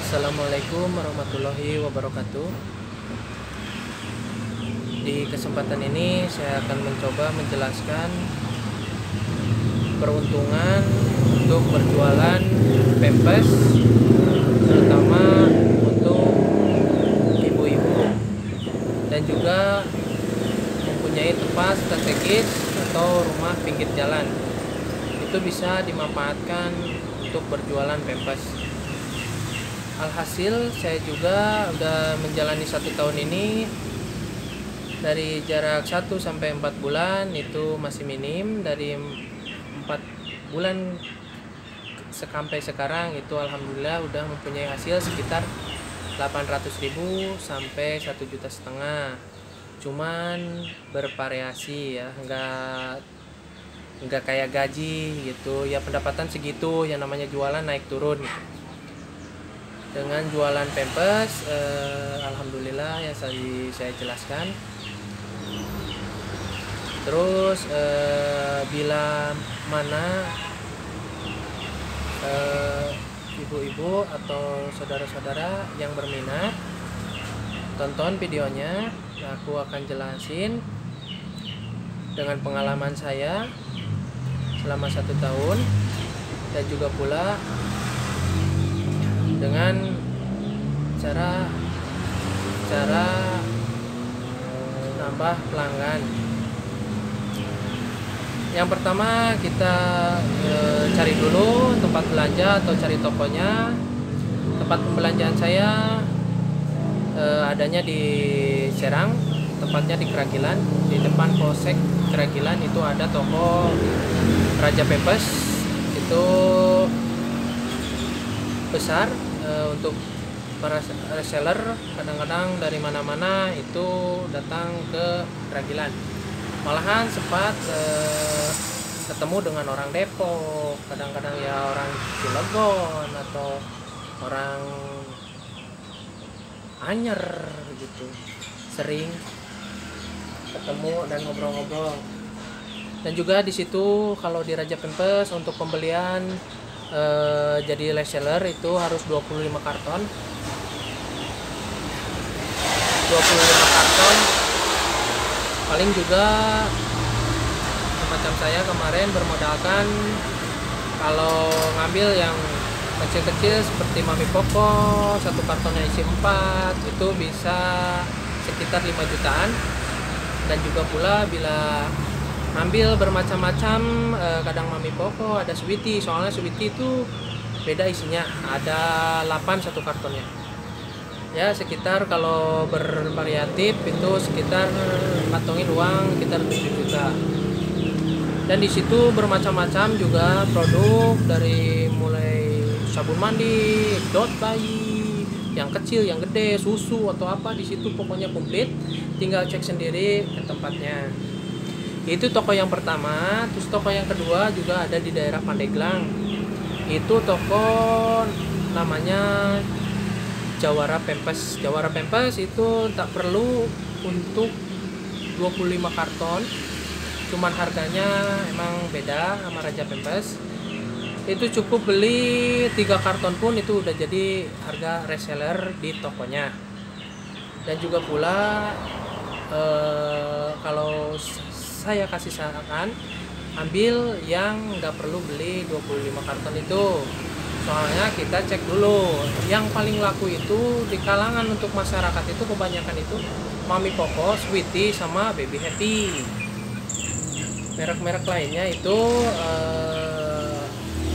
Assalamualaikum warahmatullahi wabarakatuh. Di kesempatan ini saya akan mencoba menjelaskan peruntungan untuk berjualan pempes, terutama untuk ibu-ibu, dan juga mempunyai tempat strategis atau rumah pinggir jalan. Itu bisa dimanfaatkan untuk berjualan pempes. Alhasil saya juga udah menjalani 1 tahun ini. Dari jarak 1 sampai 4 bulan itu masih minim. Dari 4 bulan sampai sekarang itu alhamdulillah udah mempunyai hasil sekitar 800.000 sampai 1,5 juta. Cuman bervariasi ya, nggak kayak gaji gitu ya, pendapatan segitu, yang namanya jualan naik turun. Dengan jualan pempes, alhamdulillah yang saya jelaskan. Terus bila mana ibu-ibu atau saudara-saudara yang berminat, tonton videonya. Aku akan jelasin dengan pengalaman saya selama 1 tahun, dan juga pula dengan cara nambah pelanggan. Yang pertama kita cari dulu tempat belanja atau cari tokonya. Tempat pembelanjaan saya adanya di Serang, tepatnya di Keragilan. Di depan Polsek Keragilan itu ada toko Raja Pempes. Itu besar untuk para reseller, kadang-kadang dari mana-mana itu datang ke Keragilan. Malahan sempat ketemu dengan orang Depok, kadang-kadang ya orang Cilegon atau orang Anyer gitu. Sering ketemu dan ngobrol-ngobrol. Dan juga di situ kalau di Raja Pempes untuk pembelian jadi reseller itu harus 25 karton. 25 karton. Paling juga macam saya kemarin bermodalkan, kalau ngambil yang kecil-kecil seperti Mami Poko, 1 kartonnya isi 4, itu bisa sekitar 5 jutaan. Dan juga pula bila ambil bermacam-macam, kadang Mami Poko, ada Sweetie, soalnya Sweetie itu beda isinya, ada 8 1 kartonnya. Ya sekitar kalau bervariatif itu sekitar kantongin uang sekitar 7 juta. Dan di situ bermacam-macam juga produk, dari mulai sabun mandi, dot bayi, yang kecil, yang gede, susu atau apa, di situ pokoknya komplit. Tinggal cek sendiri ke tempatnya. Itu toko yang pertama. Terus toko yang kedua juga ada di daerah Pandeglang. Itu toko namanya Jawara Pempes. Jawara Pempes itu tak perlu untuk 25 karton. Cuman harganya emang beda sama Raja Pempes. Itu cukup beli 3 karton pun itu udah jadi harga reseller di tokonya. Dan juga pula kalau saya kasih saran, ambil yang nggak perlu beli 25 karton itu. Soalnya kita cek dulu yang paling laku itu di kalangan untuk masyarakat itu kebanyakan itu Mami Poko, Sweetie, sama Baby Happy. Merek-merek lainnya itu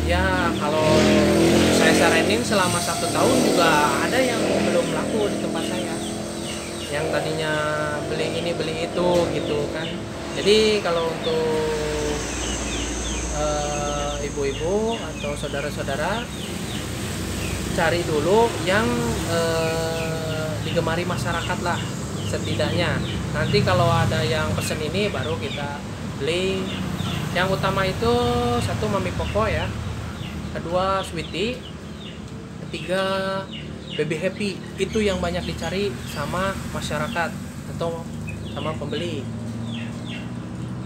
ya kalau saya saranin selama 1 tahun juga ada yang belum laku di tempat saya, yang tadinya beli ini beli itu gitu kan. Jadi kalau untuk ibu-ibu atau saudara-saudara, cari dulu yang digemari masyarakat lah setidaknya. Nanti kalau ada yang pesen ini baru kita beli. Yang utama itu 1 Mami Poko ya, kedua Sweetie, ketiga Baby Happy. Itu yang banyak dicari sama masyarakat atau sama pembeli.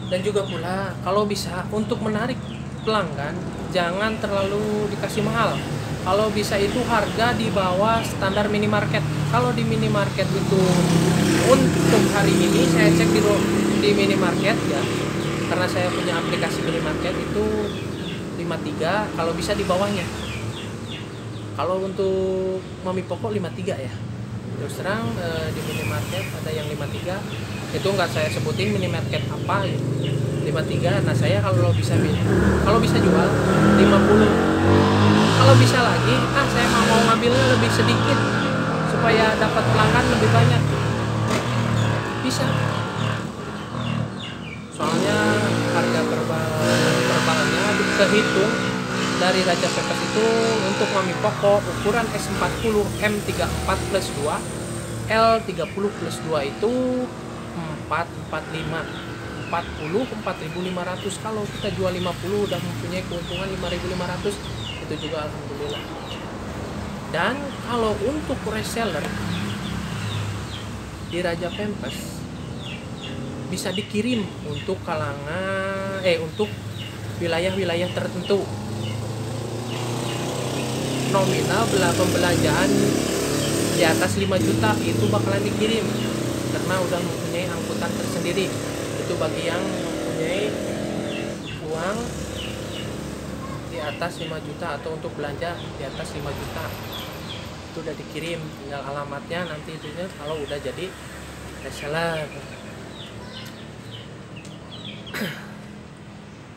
Dan juga pula kalau bisa untuk menarik pelanggan, jangan terlalu dikasih mahal. Kalau bisa itu harga di bawah standar minimarket. Kalau di minimarket itu untuk hari ini saya cek di minimarket ya, karena saya punya aplikasi minimarket itu 53, kalau bisa di bawahnya. Kalau untuk Mami Poko 53 ya. Terus terang di minimarket ada yang 53. Itu nggak saya sebutin minimarket apa ya. 53. Nah, saya kalau bisa jual 50. Kalau bisa lagi, saya mau ngambilnya lebih sedikit supaya dapat pelanggan lebih banyak. Bisa. Soalnya harga perbalnya kehitung dari Raja Pepes itu untuk Mami Poko ukuran S40 M34 plus 2 L30 plus 2 itu 4.500. Kalau kita jual 50 udah mempunyai keuntungan 5.500, itu juga alhamdulillah. Dan kalau untuk reseller di Raja Pempes bisa dikirim untuk untuk wilayah-wilayah tertentu. Nominal pembelanjaan di atas 5 juta itu bakalan dikirim karena udah mempunyai angkutan tersendiri. Itu bagi yang mempunyai uang di atas 5 juta atau untuk belanja di atas 5 juta itu udah dikirim, tinggal alamatnya nanti itunya kalau udah jadi reseller.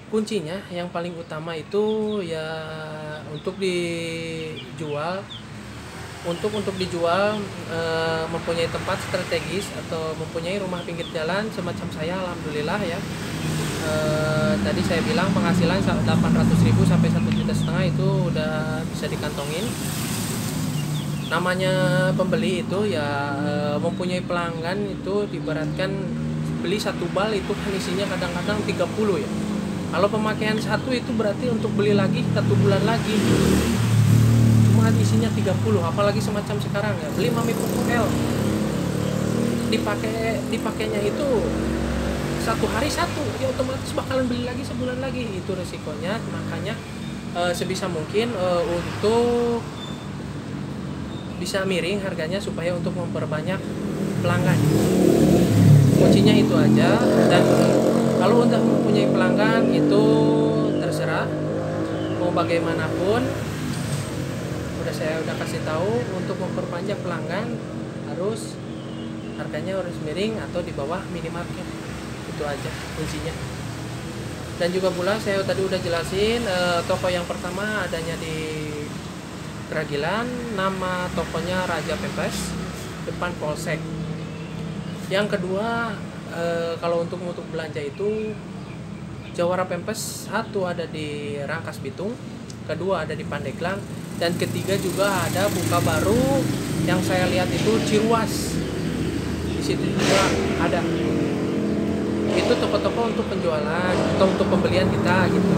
Kuncinya yang paling utama itu ya untuk dijual mempunyai tempat strategis atau mempunyai rumah pinggir jalan semacam saya, alhamdulillah ya. Tadi saya bilang penghasilan 800.000 sampai 1,5 juta itu udah bisa dikantongin. Namanya pembeli itu ya mempunyai pelanggan itu diibaratkan beli satu bal itu kan isinya kadang-kadang 30 ya. Kalau pemakaian satu itu berarti untuk beli lagi 1 bulan lagi. Cuma isinya 30, apalagi semacam sekarang ya. Beli Mami Poko L. Dipakainya itu 1 hari 1, ya otomatis bakalan beli lagi sebulan lagi. Itu resikonya. Makanya sebisa mungkin untuk bisa miring harganya supaya untuk memperbanyak pelanggan. Kuncinya itu aja. Dan kalau udah mempunyai pelanggan itu terserah mau bagaimanapun. Saya udah kasih tahu untuk memperpanjang pelanggan harganya harus miring atau di bawah minimarket. Itu aja kuncinya. Dan juga pula saya tadi udah jelasin toko yang pertama adanya di Keragilan, nama tokonya Raja Pempes, depan Polsek. Yang kedua kalau untuk belanja itu Jawara Pempes, satu ada di Rangkas Bitung, kedua ada di Pandeglang, dan ketiga juga ada buka baru yang saya lihat itu Ciruas. Di situ juga ada. Itu toko-toko untuk penjualan atau untuk pembelian kita gitu.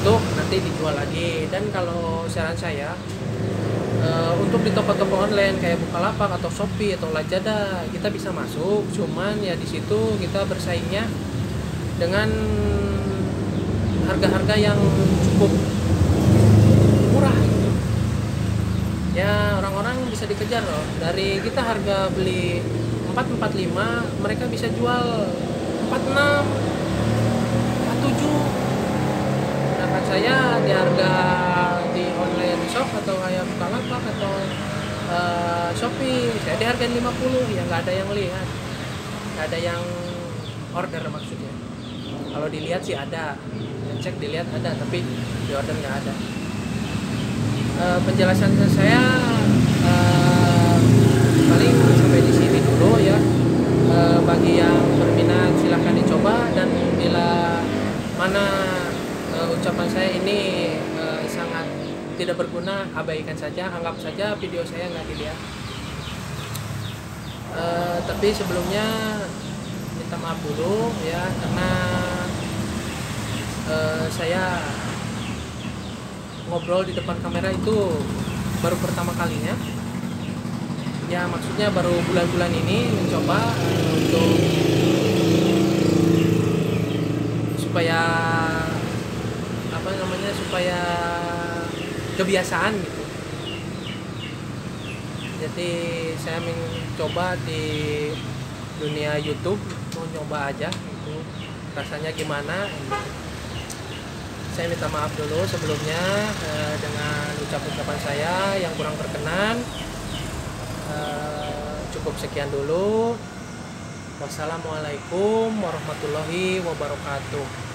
Untuk nanti dijual lagi. Dan kalau saran saya untuk di toko-toko online kayak Bukalapak atau Shopee atau Lazada kita bisa masuk, cuman ya di situ kita bersaingnya dengan harga-harga yang cukup murah gitu. Ya orang-orang bisa dikejar loh. Dari kita harga beli 445, mereka bisa jual 46, 47. Sedangkan saya di harga di online shop atau kayak Bukalapak atau Shopee saya di harga 50, ya nggak ada yang lihat, nggak ada yang order maksudnya. Kalau dilihat sih ada, cek dilihat ada, tapi di order nggak ada. Penjelasan saya paling sampai di sini dulu ya. Bagi yang berminat silahkan dicoba, dan bila mana ucapan saya ini sangat tidak berguna, abaikan saja, anggap saja video saya nggak dilihat. Tapi sebelumnya minta maaf dulu ya, karena saya ngobrol di depan kamera itu baru pertama kalinya. Ya maksudnya baru bulan-bulan ini mencoba untuk supaya kebiasaan gitu. Jadi saya mencoba di dunia YouTube, mau nyoba aja gitu rasanya gimana gitu. Saya minta maaf dulu sebelumnya dengan ucapan saya yang kurang berkenan. Cukup sekian dulu. Wassalamualaikum warahmatullahi wabarakatuh.